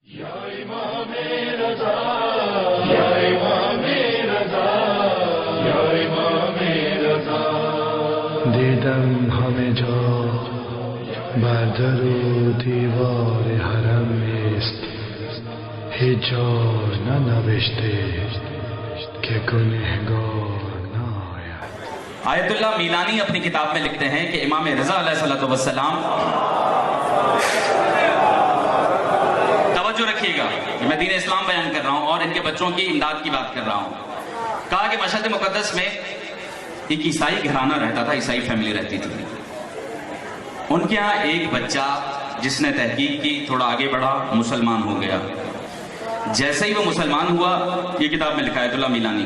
دیدم همه جا بر در و دیوار حرم است، هیچ جا ننوشته کہ گنہگار نہ آید. آیت اللہ میلانی اپنی کتاب میں لکھتے ہیں کہ امام رضا علیہ السلام، توجہ رکھیے گا، میں دین اسلام بیان کر رہا ہوں اور ان کے بچوں کی امداد کی بات کر رہا ہوں. کہا کہ مشہد مقدس میں ایک عیسائی گھرانہ رہتا تھا، عیسائی فیملی رہتی تھی. ان کے ہاں ایک بچہ جس نے تحقیق کی، تھوڑا آگے بڑھا، مسلمان ہو گیا. جیسے ہی وہ مسلمان ہوا، یہ کتاب میں لکھا ہے آیت اللہ میلانی،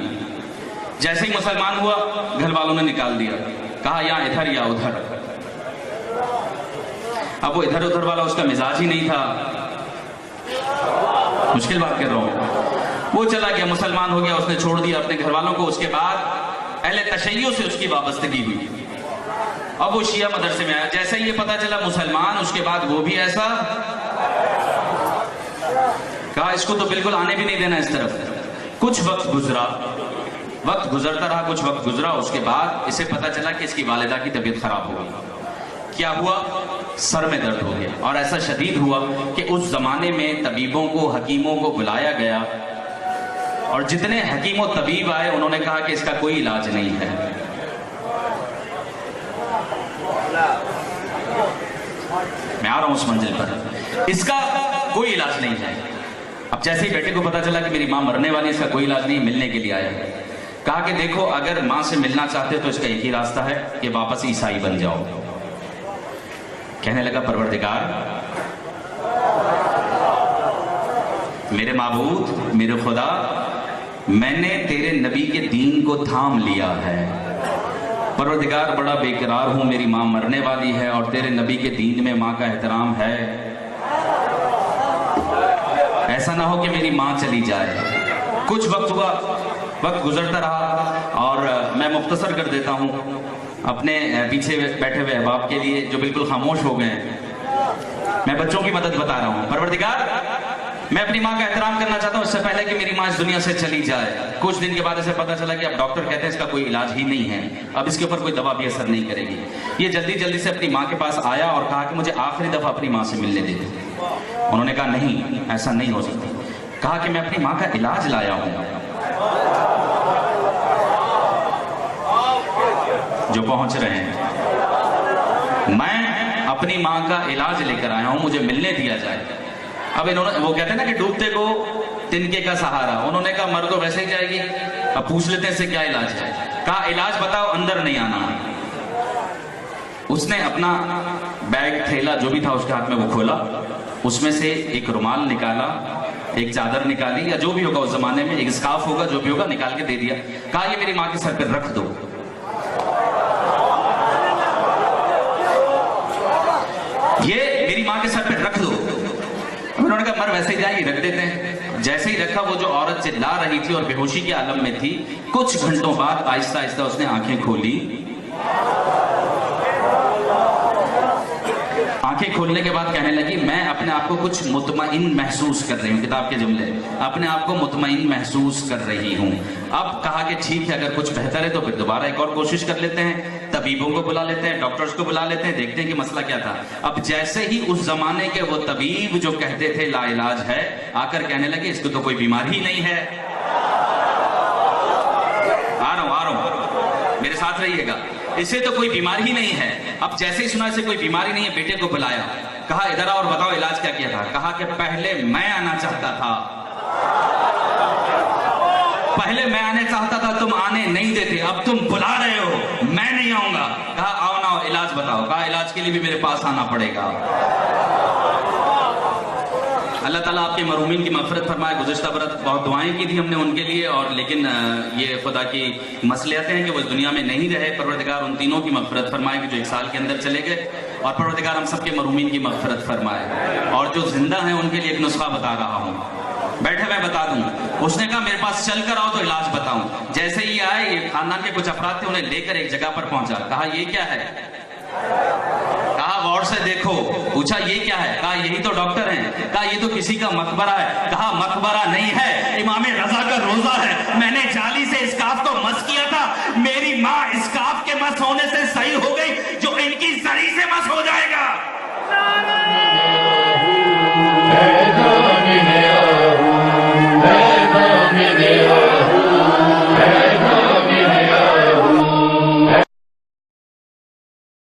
جیسے ہی مسلمان ہوا گھر والوں نے نکال دیا، کہا یا ادھر یا ادھر. اب وہ ادھر ادھر والا اس کا مزاج ہی نہیں تھا، مشکل بات کر رہا ہوں. وہ چلا گیا، مسلمان ہو گیا، اس نے چھوڑ دیا اپنے گھر والوں کو. اس کے بعد اہل تشیع سے اس کی وابستگی ہوئی. اب وہ شیعہ مدرسے میں آیا. جیسے ہی یہ پتا چلا مسلمان، اس کے بعد وہ بھی ایسا، کہا اس کو تو بالکل آنے بھی نہیں دینا اس طرف. کچھ وقت گزرا، وقت گزرتا رہا، کچھ وقت گزرا. اس کے بعد اسے پتا چلا کہ اس کی والدہ کی طبیعت خراب ہو گئی. کیا ہوا؟ سر میں درد ہو گیا، اور ایسا شدید ہوا کہ اس زمانے میں طبیبوں کو، حکیموں کو بلایا گیا، اور جتنے حکیم و طبیب آئے انہوں نے کہا کہ اس کا کوئی علاج نہیں ہے. میں آ رہا ہوں اس منزل پر، اس کا کوئی علاج نہیں ہے. اب جیسے ہی بیٹے کو پتا چلا کہ میری ماں مرنے والی، اس کا کوئی علاج نہیں، ملنے کے لیے آیا. کہا کہ دیکھو اگر ماں سے ملنا چاہتے تو اس کا ایک ہی راستہ ہے کہ واپس عیسائی بن جاؤ. کہنے لگا پروردگار، میرے معبود، میرے خدا، میں نے تیرے نبی کے دین کو تھام لیا ہے. پروردگار بڑا بے قرار ہوں، میری ماں مرنے والی ہے اور تیرے نبی کے دین میں ماں کا احترام ہے. ایسا نہ ہو کہ میری ماں چلی جائے. کچھ وقت ہوا، وقت گزرتا رہا، اور میں مختصر کر دیتا ہوں اپنے پیچھے بیٹھے ہوئے احباب کے لیے جو بالکل خاموش ہو گئے ہیں. میں بچوں کی مدد بتا رہا ہوں. پروردگار، میں اپنی ماں کا احترام کرنا چاہتا ہوں اس سے پہلے کہ میری ماں اس دنیا سے چلی جائے. کچھ دن کے بعد اسے پتا چلا کہ اب ڈاکٹر کہتے ہیں اس کا کوئی علاج ہی نہیں ہے، اب اس کے اوپر کوئی دوا بھی اثر نہیں کرے گی. یہ جلدی جلدی سے اپنی ماں کے پاس آیا اور کہا کہ مجھے آخری دفعہ اپنی ماں سے ملنے دے. انہوں نے کہا نہیں، ایسا نہیں ہو سکتا. کہا کہ میں اپنی ماں کا علاج لایا ہوں. جو پہنچ رہے ہیں، میں اپنی ماں کا علاج لے کر آیا ہوں، مجھے ملنے دیا جائے. اب انہوں نے، وہ کہتے ہیں نا کہ ڈوبتے کو تنکے کا سہارا، انہوں نے کہا مر تو ویسے ہی جائے گی، اب پوچھ لیتے ہیں اس سے کیا علاج ہے. کہا علاج بتاؤ، اندر نہیں آنا. اس نے اپنا بیگ، تھیلا جو بھی تھا اس کے ہاتھ میں وہ کھولا، اس میں سے ایک رومال نکالا، ایک چادر نکالی، یا جو بھی ہوگا اس زمانے میں، ایک اسکارف ہوگا، جو بھی ہوگا، نکال کے دے دیا. کہا یہ میری ماں کے سر پہ رکھ دو. یہ میری ماں کے سر پہ رکھ دو. انہوں نے کہا مر ویسے ہی جائے گی، رکھ دیتے ہیں. جیسے ہی رکھا، وہ جو عورت چلا رہی تھی اور بے ہوشی کے عالم میں تھی، کچھ گھنٹوں بعد آہستہ آہستہ اس نے آنکھیں کھولی. آنکھیں کھولنے کے بعد کہنے لگی میں اپنے آپ کو کچھ مطمئن محسوس کر رہی ہوں. کتاب کے جملے، اپنے آپ کو مطمئن محسوس کر رہی ہوں. اب کہا کہ ٹھیک ہے، اگر کچھ بہتر ہے تو پھر دوبارہ ایک اور کوشش کر لیتے ہیں، طبیبوں کو بلا لیتے ہیں، ڈاکٹرز کو بلا لیتے ہیں، دیکھتے ہیں کہ مسئلہ کیا تھا. اب جیسے ہی اس زمانے کے وہ طبیب جو کہتے تھے لا علاج ہے، آ کر کہنے لگے اس کو تو کوئی بیماری ہی نہیں ہے. آ رہا ہوں، میرے ساتھ رہیے گا. اسے تو کوئی بیماری ہی نہیں ہے. اب جیسے ہی سنا اسے کوئی بیماری نہیں ہے، بیٹے کو بلایا. کہا ادھر آؤ اور بتاؤ علاج کیا کیا تھا. کہا کہ پہلے میں آنا چاہتا تھا، پہلے میں آنے چاہتا تھا، تم آنے نہیں دیتے، اب تم بلا رہے ہو، میں نہیں آؤں گا. کہا آؤ نہ آؤ، علاج بتاؤ. کہا علاج کے لیے بھی میرے پاس آنا پڑے گا. اللہ تعالیٰ آپ کے مرحومین کی مغفرت فرمائے. گزشتہ برس بہت دعائیں کی تھی ہم نے ان کے لیے، اور لیکن یہ خدا کی مصلحتیں ہیں کہ وہ اس دنیا میں نہیں رہے. پروردگار ان تینوں کی مغفرت فرمائے کہ جو ایک سال کے اندر چلے گئے، اور پروردگار ہم سب کے مرحومین کی مغفرت فرمائے. اور جو زندہ ہیں ان کے لیے ایک نسخہ بتا رہا ہوں، بیٹھے میں بتا دوں. اس نے کہا میرے پاس چل کر آؤ تو علاج بتاؤں. جیسے ہی آئے، یہ خاندان کے کچھ افراد تھے، انہیں لے کر ایک جگہ پر پہنچا. کہا یہ کیا ہے؟ کہا غور سے دیکھو. پوچھا یہ کیا ہے؟ کہا یہی تو ڈاکٹر ہیں. کہا یہ تو کسی کا مقبرہ ہے. کہا مقبرہ نہیں ہے، امام رضا کا روزہ ہے. میں نے جالی سے اس کاف کو مس کیا